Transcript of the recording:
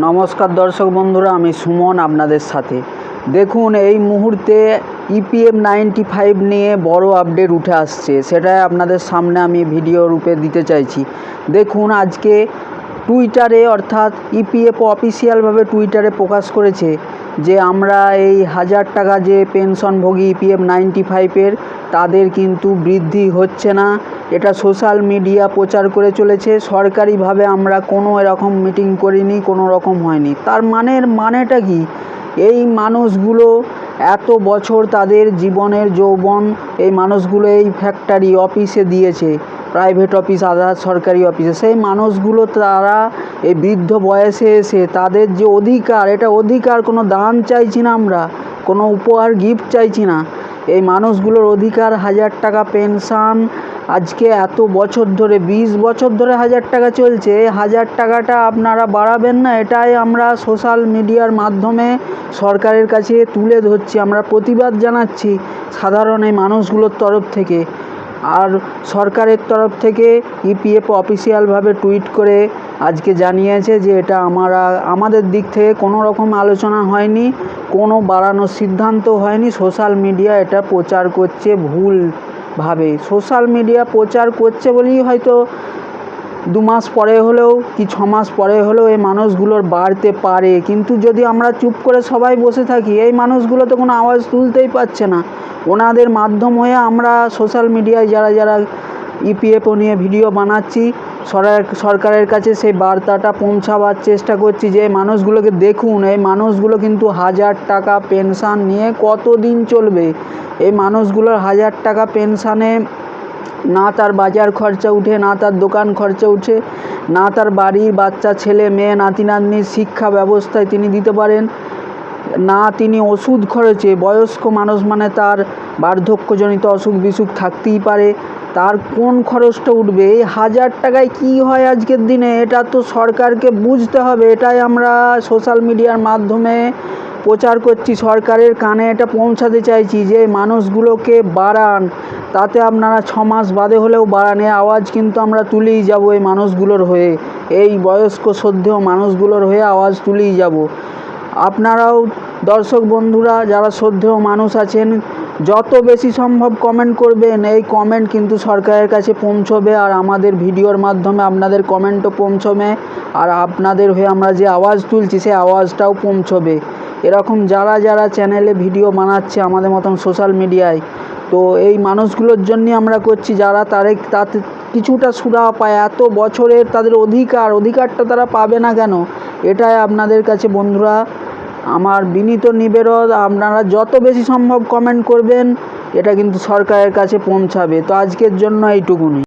নমস্কার দর্শক বন্ধুরা, আমি সুমন আপনাদের সাথে। দেখুন, এই মুহূর্তে ইপিএফ 95 নিয়ে বড় আপডেট উঠে আসছে, সেটাই আপনাদের সামনে আমি ভিডিও রূপে দিতে চাইছি। দেখুন, আজকে টুইটারে অর্থাৎ ইপিএফ অফিসিয়ালভাবে টুইটারে প্রকাশ করেছে যে আমরা এই 1000 টাকা যে পেনশনভোগী ইপিএফ 95-এর তাদের কিন্তু বৃদ্ধি হচ্ছে না। এটা সোশ্যাল মিডিয়া প্রচার করে চলেছে। সরকারিভাবে আমরা কোনো এরকম মিটিং করিনি, কোনো রকম হয়নি। তার মানেটা কি? এই মানুষগুলো এত বছর তাদের জীবনের যৌবন এই মানুষগুলো এই ফ্যাক্টরি অফিসে দিয়েছে, প্রাইভেট অফিস, আধা সরকারি অফিসে। সেই মানুষগুলো তারা এই বৃদ্ধ বয়সে এসে তাদের যে অধিকার, এটা অধিকার, কোনো দান চাইছি না আমরা, কোনো উপহার গিফট চাইছি না। এই মানুষগুলোর অধিকার 1000 টাকা পেনশন। আজকে এত বছর ধরে, 20 বছর ধরে 1000 টাকা চলছে। এই 1000 টাকাটা আপনারা বাড়াবেন না, এটাই আমরা সোশ্যাল মিডিয়ার মাধ্যমে সরকারের কাছে তুলে ধরছি, আমরা প্রতিবাদ জানাচ্ছি সাধারণ এই মানুষগুলোর তরফ থেকে। আর সরকারের তরফ থেকে ইপিএফ অফিসিয়ালভাবে টুইট করে আজকে জানিয়েছে যে এটা আমাদের দিক থেকে কোনো রকম আলোচনা হয়নি, কোনো বাড়ানোর সিদ্ধান্ত হয়নি। সোশ্যাল মিডিয়া এটা প্রচার করছে ভুলভাবে। সোশ্যাল মিডিয়া প্রচার করছে বলেই হয়তো 2 মাস পরে হলেও কি 6 মাস পরে হলেও এই মানুষগুলোর বাড়তে পারে। কিন্তু যদি আমরা চুপ করে সবাই বসে থাকি, এই মানুষগুলো তো কোনো আওয়াজ তুলতেই পারছে না। ওনাদের মাধ্যম হয়ে আমরা সোশ্যাল মিডিয়ায় যারা ইপিএফও নিয়ে ভিডিও বানাচ্ছি, সরকারের কাছে সেই বার্তাটা পৌঁছাবার চেষ্টা করছি যে মানুষগুলোকে দেখুন, এই মানুষগুলো কিন্তু 1000 টাকা পেনশন নিয়ে কতদিন চলবে। এই মানুষগুলোর 1000 টাকা পেনশানে না তার বাজার খরচা উঠে, না তার দোকান খরচা উঠে, না তার বাড়ির বাচ্চা ছেলে মেয়ে নাতি নাতনির শিক্ষা ব্যবস্থায় তিনি দিতে পারেন, না তিনি ওষুধ খরচে, বয়স্ক মানুষ মানে তার বার্ধক্যজনিত অসুখ বিসুখ থাকতেই পারে, তার কোন খরচটা উঠবে। এই 1000 টাকায় কী হয় আজকের দিনে, এটা তো সরকারকে বুঝতে হবে। এটাই আমরা সোশ্যাল মিডিয়ার মাধ্যমে প্রচার করছি, সরকারের কানে এটা পৌঁছাতে চাইছি যে মানুষগুলোকে বাড়ান। তাতে আপনারা 6 মাস বাদে হলেও বাড়ান। আওয়াজ কিন্তু আমরা তুলেই যাব এই মানুষগুলোর হয়ে, এই বয়স্ক শ্রদ্ধেয় মানুষগুলোর হয়ে আওয়াজ তুলেই যাব। আপনারাও দর্শক বন্ধুরা যারা শ্রদ্ধেয় মানুষ আছেন, যত বেশি সম্ভব কমেন্ট করবেন। এই কমেন্ট কিন্তু সরকারের কাছে পৌঁছবে, আর আমাদের ভিডিওর মাধ্যমে আপনাদের কমেন্টও পৌঁছবে, আর আপনাদের হয়ে আমরা যে আওয়াজ তুলছি সেই আওয়াজটাও পৌঁছবে। এরকম যারা চ্যানেলে ভিডিও বানাচ্ছে আমাদের মতন সোশ্যাল মিডিয়ায়, তো এই মানুষগুলোর জন্যই আমরা করছি, যারা তাতে কিছুটা সুরাহা পায়। এত বছরের তাদের অধিকারটা তারা পাবে না কেন? এটাই আপনাদের কাছে বন্ধুরা আমার বিনীত নিবেদন। আপনারা যত বেশি সম্ভব কমেন্ট করবেন, এটা কিন্তু সরকারের কাছে পৌঁছাবে। তো আজকের জন্য এইটুকুনি।